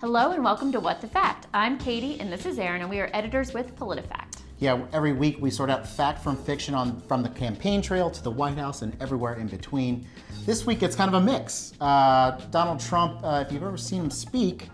Hello and welcome to What the Fact. I'm Katie and this is Aaron and we are editors with PolitiFact. Yeah, every week we sort out fact from fiction from the campaign trail to the White House and everywhere in between. This week it's kind of a mix. Donald Trump, if you've ever seen him speak,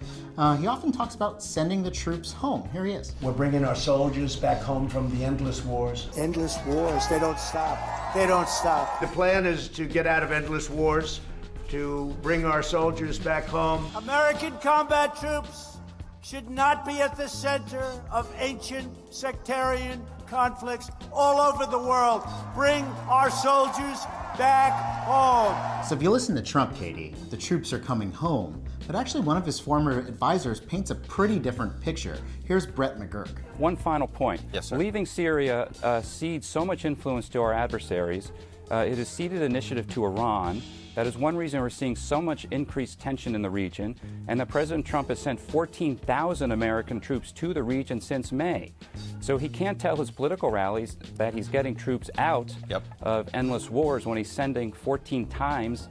he often talks about sending the troops home. Here he is. We're bringing our soldiers back home from the endless wars. Endless wars, they don't stop. They don't stop. The plan is to get out of endless wars, to bring our soldiers back home. American combat troops should not be at the center of ancient sectarian conflicts all over the world. Bring our soldiers back home. So if you listen to Trump, Katie, the troops are coming home. But actually one of his former advisors paints a pretty different picture. Here's Brett McGurk. One final point. Yes, sir. Leaving Syria cedes so much influence to our adversaries. It has ceded initiative to Iran. That is one reason we're seeing so much increased tension in the region, and that President Trump has sent 14,000 American troops to the region since May. So he can't tell his political rallies that he's getting troops out of endless wars when he's sending 14 times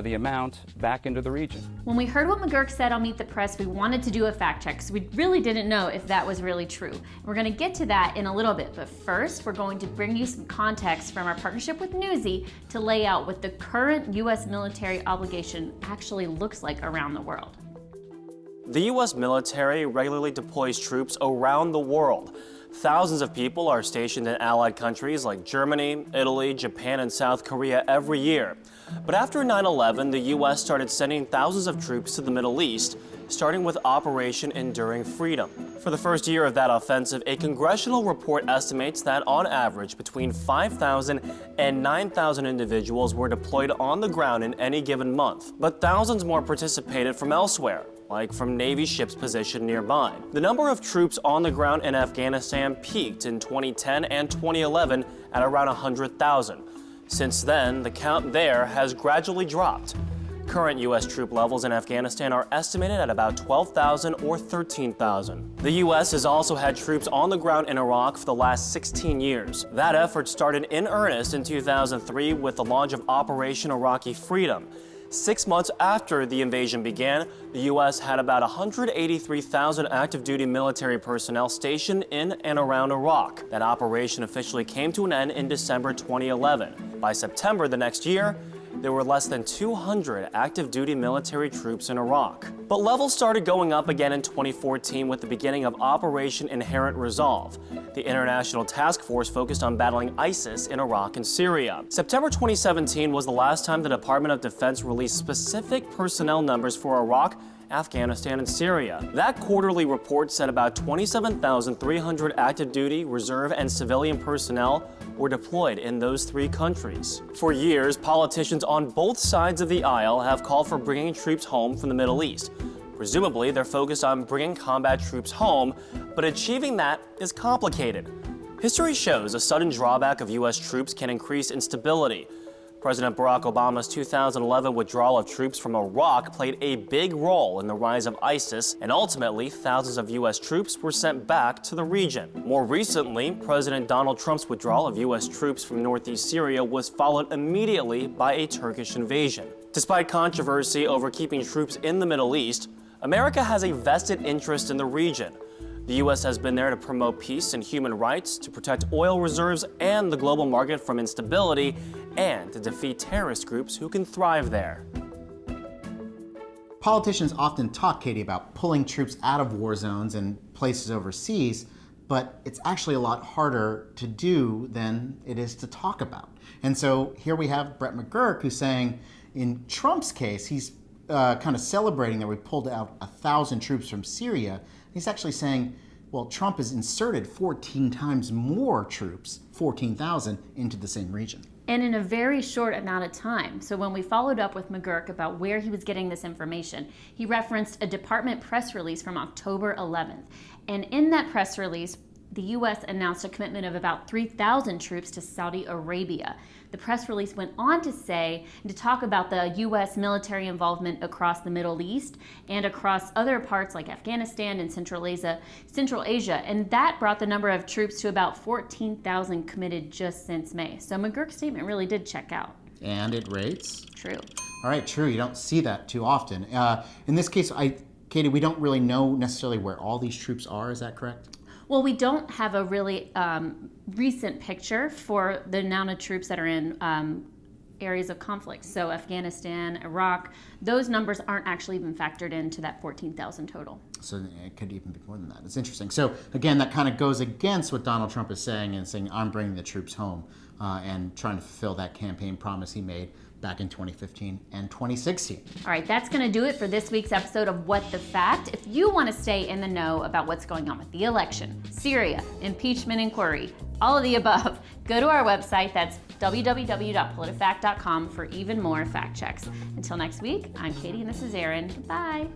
the amount back into the region. When we heard what McGurk said on Meet the Press, we wanted to do a fact check because we really didn't know if that was really true. We're going to get to that in a little bit, but first we're going to bring you some context from our partnership with Newsy to lay out what the current U.S. military obligation actually looks like around the world. The U.S. military regularly deploys troops around the world. Thousands of people are stationed in allied countries like Germany, Italy, Japan, and South Korea every year. But after 9/11, the U.S. started sending thousands of troops to the Middle East, starting with Operation Enduring Freedom. For the first year of that offensive, a congressional report estimates that on average between 5,000 and 9,000 individuals were deployed on the ground in any given month. But thousands more participated from elsewhere, like from Navy ships positioned nearby. The number of troops on the ground in Afghanistan peaked in 2010 and 2011 at around 100,000. Since then, the count there has gradually dropped. Current U.S. troop levels in Afghanistan are estimated at about 12,000 or 13,000. The U.S. has also had troops on the ground in Iraq for the last 16 years. That effort started in earnest in 2003 with the launch of Operation Iraqi Freedom. 6 months after the invasion began, the U.S. had about 183,000 active-duty military personnel stationed in and around Iraq. That operation officially came to an end in December 2011. By September the next year, there were less than 200 active-duty military troops in Iraq. But levels started going up again in 2014 with the beginning of Operation Inherent Resolve, the international task force focused on battling ISIS in Iraq and Syria. September 2017 was the last time the Department of Defense released specific personnel numbers for Iraq, Afghanistan, and Syria. That quarterly report said about 27,300 active-duty, reserve, and civilian personnel were deployed in those three countries. For years, politicians on both sides of the aisle have called for bringing troops home from the Middle East. Presumably, they're focused on bringing combat troops home, but achieving that is complicated. History shows a sudden drawback of U.S. troops can increase instability. President Barack Obama's 2011 withdrawal of troops from Iraq played a big role in the rise of ISIS, and ultimately, thousands of U.S. troops were sent back to the region. More recently, President Donald Trump's withdrawal of U.S. troops from northeast Syria was followed immediately by a Turkish invasion. Despite controversy over keeping troops in the Middle East, America has a vested interest in the region. The U.S. has been there to promote peace and human rights, to protect oil reserves and the global market from instability, and to defeat terrorist groups who can thrive there. Politicians often talk, Katie, about pulling troops out of war zones and places overseas, but it's actually a lot harder to do than it is to talk about. And so here we have Brett McGurk who's saying, in Trump's case, he's kind of celebrating that we pulled out 1,000 troops from Syria. He's actually saying, well, Trump has inserted 14 times more troops, 14,000, into the same region. And in a very short amount of time. So when we followed up with McGurk about where he was getting this information, he referenced a department press release from October 11th. And in that press release, the U.S. announced a commitment of about 3,000 troops to Saudi Arabia. The press release went on to say, to talk about the U.S. military involvement across the Middle East and across other parts like Afghanistan and Central Asia, and that brought the number of troops to about 14,000 committed just since May. So McGurk's statement really did check out. And it rates? True. All right, true. You don't see that too often. In this case, Katie, we don't really know necessarily where all these troops are, is that correct? Well, we don't have a really recent picture for the amount of troops that are in areas of conflict. So Afghanistan, Iraq, those numbers aren't actually even factored into that 14,000 total. So it could even be more than that. It's interesting. So again, that kind of goes against what Donald Trump is saying and saying, I'm bringing the troops home and trying to fulfill that campaign promise he made back in 2015 and 2016. All right, that's going to do it for this week's episode of What the Fact. If you want to stay in the know about what's going on with the election, Syria, impeachment inquiry, all of the above, go to our website. That's www.politifact.com for even more fact checks. Until next week, I'm Katie and this is Erin. Goodbye.